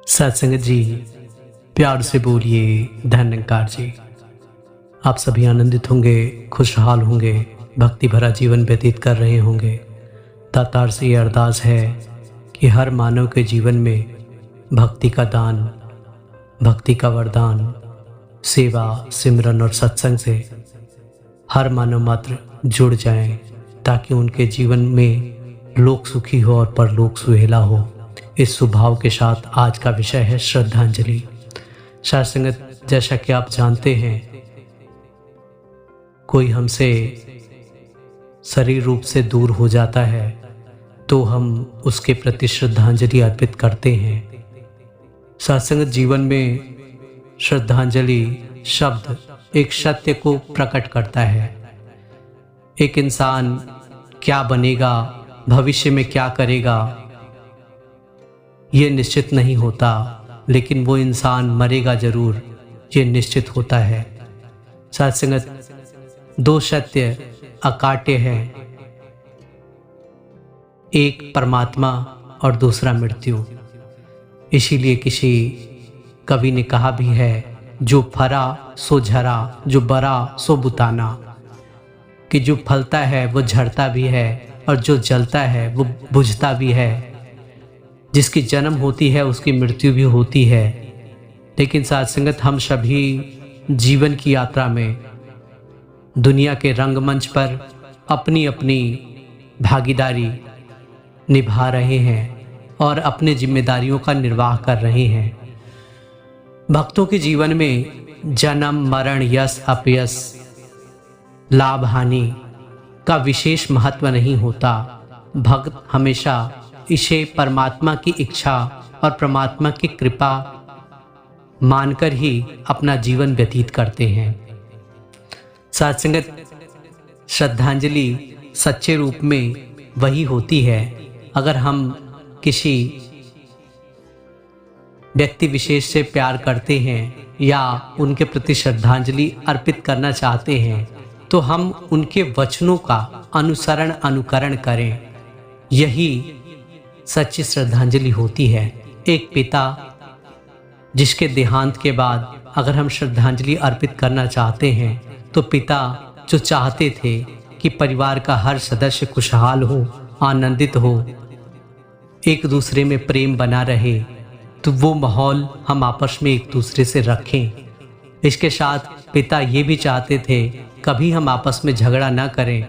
सत्संगत जी, प्यार से बोलिए धन्यकार जी। आप सभी आनंदित होंगे, खुशहाल होंगे, भक्ति भरा जीवन व्यतीत कर रहे होंगे। दातार से ये अरदास है कि हर मानव के जीवन में भक्ति का दान, भक्ति का वरदान, सेवा, सिमरन और सत्संग से हर मानव मात्र जुड़ जाएं, ताकि उनके जीवन में लोक सुखी हो और परलोक सुहेला हो। इस स्वभाव के साथ आज का विषय है श्रद्धांजलि। सत्संगत, जैसा कि आप जानते हैं, कोई हमसे शरीर रूप से दूर हो जाता है तो हम उसके प्रति श्रद्धांजलि अर्पित करते हैं। सत्संगत, जीवन में श्रद्धांजलि शब्द एक सत्य को प्रकट करता है। एक इंसान क्या बनेगा, भविष्य में क्या करेगा, ये निश्चित नहीं होता, लेकिन वो इंसान मरेगा जरूर, ये निश्चित होता है। सत्संगत, दो सत्य अकाट्य हैं, एक परमात्मा और दूसरा मृत्यु। इसीलिए किसी कवि ने कहा भी है, जो फरा सो झरा, जो बरा सो बुताना, कि जो फलता है वो झड़ता भी है और जो जलता है वो बुझता भी है। जिसकी जन्म होती है उसकी मृत्यु भी होती है। लेकिन सत्संगत, हम सभी जीवन की यात्रा में दुनिया के रंगमंच पर अपनी अपनी भागीदारी निभा रहे हैं और अपने जिम्मेदारियों का निर्वाह कर रहे हैं। भक्तों के जीवन में जन्म, मरण, यश, अपयश, लाभ, हानि का विशेष महत्व नहीं होता। भक्त हमेशा इसे परमात्मा की इच्छा और परमात्मा की कृपा मानकर ही अपना जीवन व्यतीत करते हैं। सत्संगत, श्रद्धांजलि सच्चे रूप में वही होती है अगर हम किसी व्यक्ति विशेष से प्यार करते हैं या उनके प्रति श्रद्धांजलि अर्पित करना चाहते हैं, तो हम उनके वचनों का अनुकरण करें। यही सच्ची श्रद्धांजलि होती है। एक पिता जिसके देहांत के बाद अगर हम श्रद्धांजलि अर्पित करना चाहते हैं, तो पिता जो चाहते थे कि परिवार का हर सदस्य खुशहाल हो, आनंदित हो, एक दूसरे में प्रेम बना रहे, तो वो माहौल हम आपस में एक दूसरे से रखें। इसके साथ पिता ये भी चाहते थे कभी हम आपस में झगड़ा ना करें,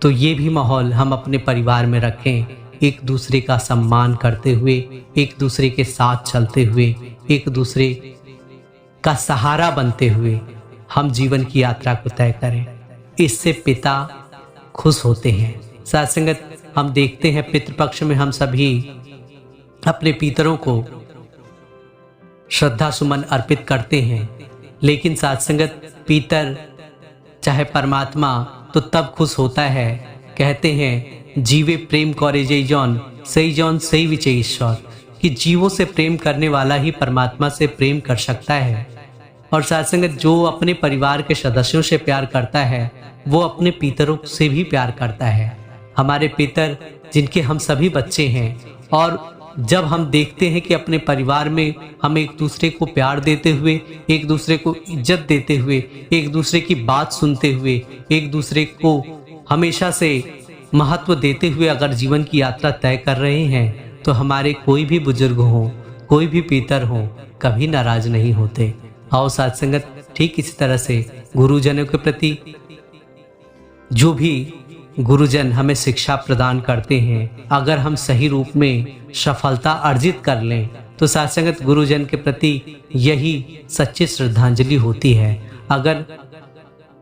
तो ये भी माहौल हम अपने परिवार में रखें। एक दूसरे का सम्मान करते हुए, एक दूसरे के साथ चलते हुए, एक दूसरे का सहारा बनते हुए हम जीवन की यात्रा को तय करें। इससे पिता खुश होते हैं। सत्संगत, हम देखते हैं पितृपक्ष में हम सभी अपने पितरों को श्रद्धा सुमन अर्पित करते हैं। लेकिन सत्संगत, पितर चाहे परमात्मा तो तब खुश होता है, कहते हैं जीवे प्रेम करे जय जौन सही विचय ईश्वर, कि जीवों से प्रेम करने वाला ही परमात्मा से प्रेम कर सकता है। और सत्संगत, जो अपने परिवार के सदस्यों से प्यार करता है वो अपने पितरों से भी प्यार करता है। हमारे पितर जिनके हम सभी बच्चे हैं, और जब हम देखते हैं कि अपने परिवार में हम एक दूसरे को प्यार देते हुए, एक दूसरे को इज्जत देते हुए, एक दूसरे की बात सुनते हुए, एक दूसरे को हमेशा से महत्व देते हुए अगर जीवन की यात्रा तय कर रहे हैं, तो हमारे कोई भी बुजुर्ग हो, कोई भी पितर हो, कभी नाराज नहीं होते। आओ सत्संगत, ठीक इसी तरह से गुरुजनों के प्रति जो भी गुरुजन हमें शिक्षा प्रदान करते हैं, अगर हम सही रूप में सफलता अर्जित कर लें, तो सत्संगत, गुरुजन के प्रति यही सच्ची श्रद्धांजलि होती है। अगर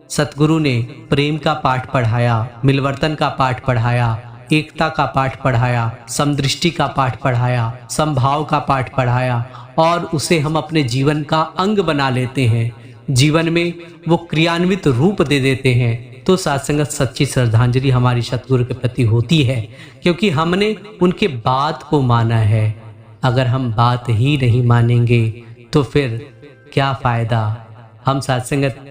सतगुरु ने प्रेम का पाठ पढ़ाया, मिलवर्तन का पाठ पढ़ाया, एकता का पाठ पढ़ाया, समदृष्टि का पाठ पढ़ाया, समभाव का पाठ पढ़ाया, और उसे हम अपने जीवन का अंग बना लेते हैं, जीवन में वो क्रियान्वित रूप दे देते हैं, तो सत्संगत, सच्ची श्रद्धांजलि हमारी सतगुरु के प्रति होती है, क्योंकि हमने उनके बात को माना है। अगर हम बात ही नहीं मानेंगे तो फिर क्या फायदा। हम सत्संगत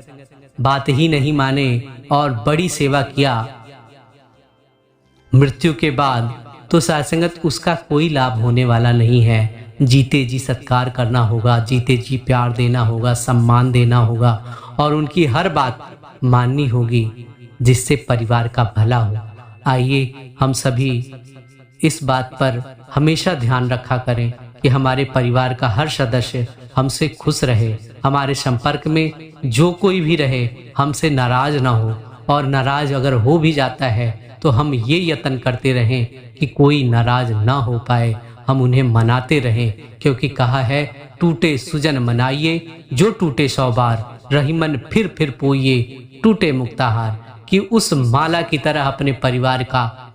बात ही नहीं माने और बड़ी सेवा किया मृत्यु के बाद, तो सत्संगत उसका कोई लाभ होने वाला नहीं है। जीते जी सत्कार करना होगा, जीते जी प्यार देना होगा, सम्मान देना होगा और उनकी हर बात माननी होगी, जिससे परिवार का भला हो। आइए हम सभी इस बात पर हमेशा ध्यान रखा करें कि हमारे परिवार का हर सदस्य हमसे खुश रहे, हमारे संपर्क में जो कोई भी रहे हमसे नाराज ना हो, और नाराज अगर हो भी जाता है तो हम ये यत्न करते रहें कि कोई नाराज ना हो पाए, हम उन्हें मनाते रहें, क्योंकि कहा है टूटे सुजन मनाइए, जो टूटे 100 बार, रही मन फिर पोइए, टूटे मुक्ताहार। कि उस माला की तरह अपने परिवार का,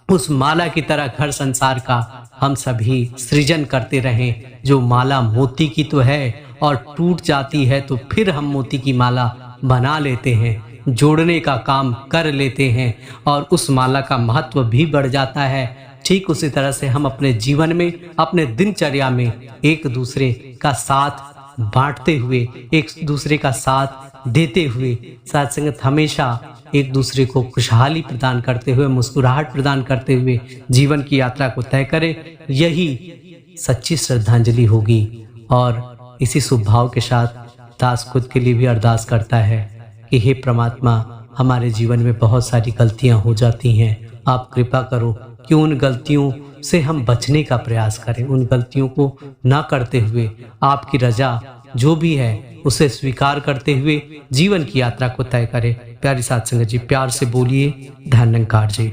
उस माला की तरह घर संसार का हम सभी सृजन करते रहें। जो माला मोती की तो है और टूट जाती है तो फिर हम मोती की माला बना लेते हैं, जोड़ने का काम कर लेते हैं और उस माला का महत्व भी बढ़ जाता है। ठीक उसी तरह से हम अपने जीवन में, अपने दिनचर्या में एक दूसरे का साथ बांटते हुए, एक दूसरे का साथ देते हुए, साथ संगत हमेशा एक दूसरे को खुशहाली प्रदान करते हुए, मुस्कुराहट प्रदान करते हुए जीवन की यात्रा को तय करें। यही सच्ची श्रद्धांजलि होगी। और इसी शुभ भाव के साथ दास खुद के लिए भी अरदास करता है कि हे परमात्मा, हमारे जीवन में बहुत सारी गलतियां हो जाती हैं, आप कृपा करो कि उन गलतियों से हम बचने का प्रयास करें, उन गलतियों को ना करते हुए आपकी रजा जो भी है उसे स्वीकार करते हुए जीवन की यात्रा को तय करें। प्यारी साथ संगत जी, प्यार से बोलिए धन्यकार जी।